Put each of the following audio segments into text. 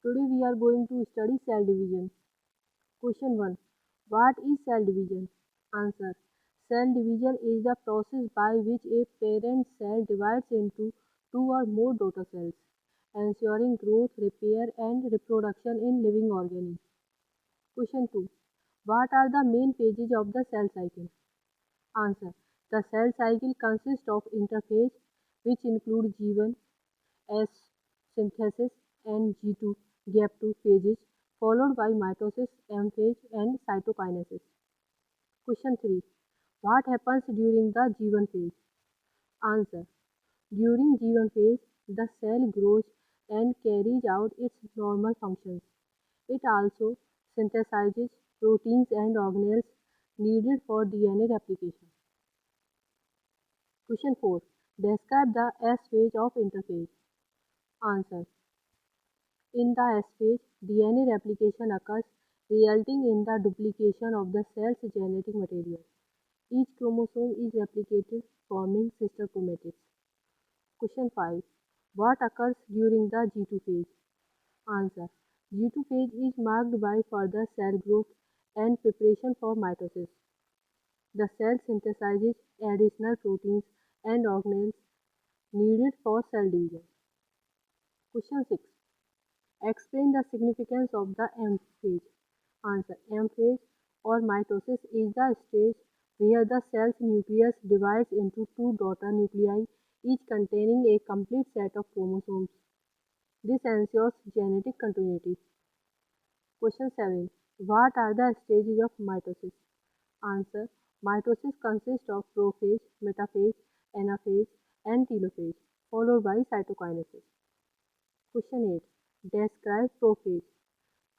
Today we are going to study cell division. Question 1. What is cell division? Answer. Cell division is the process by which a parent cell divides into two or more daughter cells, ensuring growth, repair, and reproduction in living organisms. Question 2. What are the main phases of the cell cycle? Answer. The cell cycle consists of interphase, which include G1, S synthesis, and G2 gap2 phases, followed by mitosis, M phase, and cytokinesis. Question 3. What happens during the G1 phase? Answer. During G1 phase, the cell grows and carries out its normal functions. It also synthesizes proteins and organelles needed for DNA replication. Question 4. Describe the S phase of interphase. Answer. In the S phase, DNA replication occurs, resulting in the duplication of the cell's genetic material. Each chromosome is replicated, forming sister chromatids. Question 5. What occurs during the G2 phase? Answer. G2 phase is marked by further cell growth and preparation for mitosis. The cell synthesizes additional proteins and organelles needed for cell division. Question 6. Explain the significance of the M phase. Answer. M phase or mitosis is the stage where the cell's nucleus divides into two daughter nuclei, each containing a complete set of chromosomes. This ensures genetic continuity. Question 7. What are the stages of mitosis? Answer. Mitosis consists of prophase, metaphase, anaphase, and telophase, followed by cytokinesis. Question 8. Describe prophase.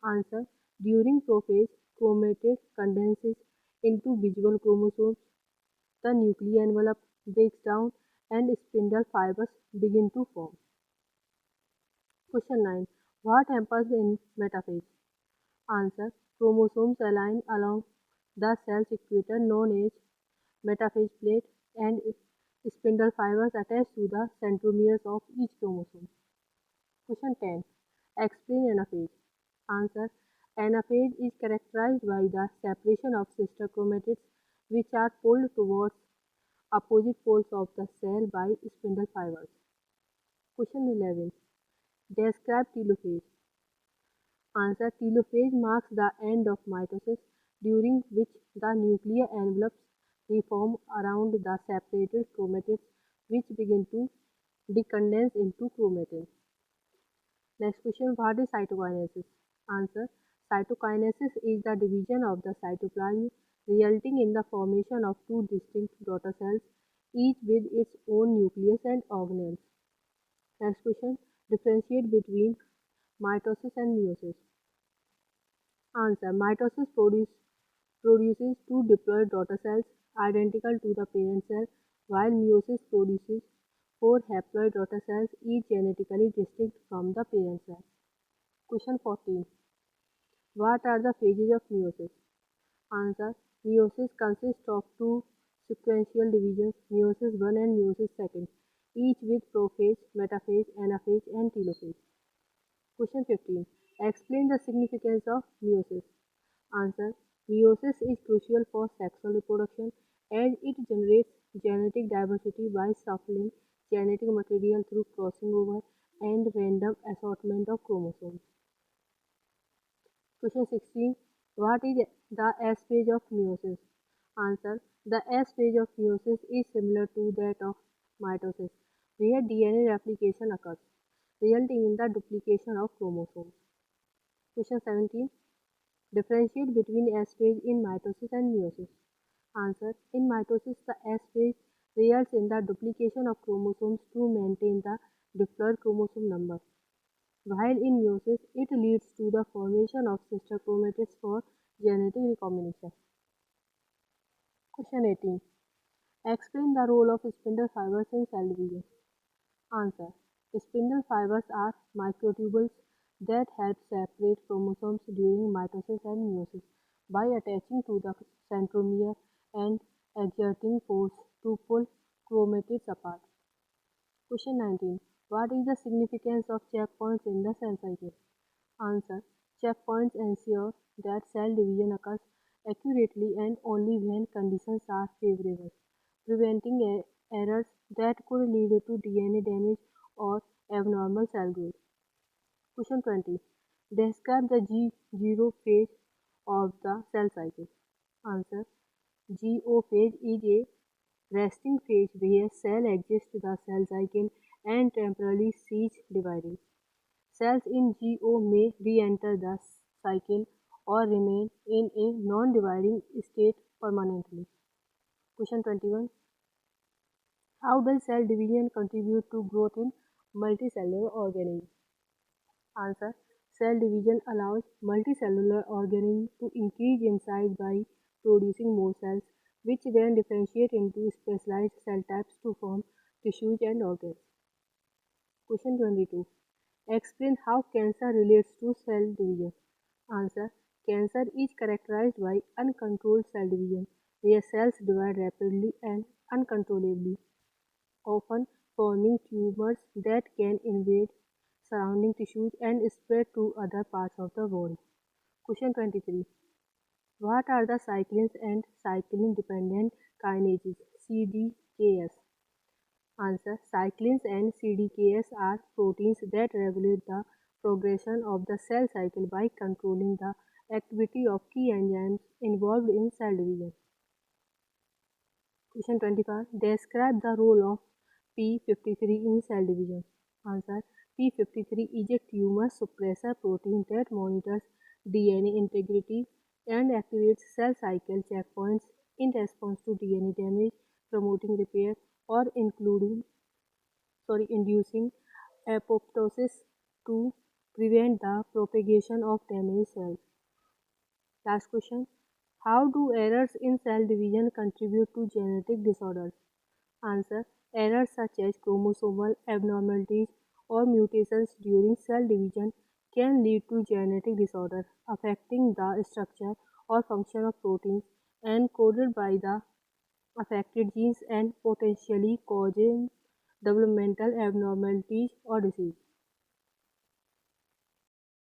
Answer. During prophase, chromatid condenses into visual chromosomes. The nuclear envelope breaks down and spindle fibers begin to form. Question 9. What happens in metaphase? Answer. Chromosomes align along the cell's equator known as metaphase plate and spindle fibers attach to the centromeres of each chromosome. Question 10. Explain anaphase. Answer. Anaphase is characterized by the separation of sister chromatids which are pulled towards opposite poles of the cell by spindle fibers. Question 11. Describe telophase. Answer. Telophase marks the end of mitosis during which the nuclear envelopes reform around the separated chromatids which begin to decondense into chromatin. Next question. What is cytokinesis? Answer. Cytokinesis is the division of the cytoplasm resulting in the formation of two distinct daughter cells, each with its own nucleus and organelles. Next question. Differentiate between mitosis and meiosis. Answer. Mitosis produces two diploid daughter cells identical to the parent cell, while meiosis produces four haploid daughter cells, each genetically distinct from the parent cell. Question 14. What are the phases of meiosis? Answer. Meiosis consists of two sequential divisions, meiosis 1 and meiosis 2, each with prophase, metaphase, anaphase, and telophase. Question 15. Explain the significance of meiosis. Answer. Meiosis is crucial for sexual reproduction as it generates genetic diversity by shuffling genetic material through crossing over and random assortment of chromosomes. Question 16. What is the S phase of meiosis? Answer. The S phase of meiosis is similar to that of mitosis, where DNA replication occurs, resulting in the duplication of chromosomes. Question 17. Differentiate between S phase in mitosis and meiosis. Answer. In mitosis, the S phase results in the duplication of chromosomes to maintain the diploid chromosome number, while in meiosis, it leads to the formation of sister chromatids for genetic recombination. Question 18. Explain the role of spindle fibers in cell division. Answer. Spindle fibers are microtubules that help separate chromosomes during mitosis and meiosis by attaching to the centromere and exerting force to pull chromatids apart. Question 19. What is the significance of checkpoints in the cell cycle? Answer. Checkpoints ensure that cell division occurs accurately and only when conditions are favorable, preventing errors that could lead to DNA damage or abnormal cell growth. Question 20. Describe the G0 phase of the cell cycle. Answer. GO phase is a resting phase where cell exits the cell cycle and temporarily cease dividing. Cells in GO may re-enter the cycle or remain in a non-dividing state permanently. Question 21. How does cell division contribute to growth in multicellular organisms? Answer. Cell division allows multicellular organisms to increase in size by producing more cells, which then differentiate into specialized cell types to form tissues and organs. Question 22. Explain how cancer relates to cell division. Answer. Cancer is characterized by uncontrolled cell division, where cells divide rapidly and uncontrollably, often forming tumors that can invade surrounding tissues and spread to other parts of the body. Question 23. What are the cyclins and cyclin dependent kinases CDKs? Answer. Cyclins and CDKs are proteins that regulate the progression of the cell cycle by controlling the activity of key enzymes involved in cell division. Question 25. Describe the role of P53 in cell division. Answer. P53 is a tumor suppressor protein that monitors DNA integrity and activates cell cycle checkpoints in response to DNA damage, promoting repair or inducing apoptosis to prevent the propagation of damaged cells. Last question. How do errors in cell division contribute to genetic disorders? Answer. Errors such as chromosomal abnormalities or mutations during cell division can lead to genetic disorders affecting the structure or function of proteins encoded by the affected genes and potentially causing developmental abnormalities or disease.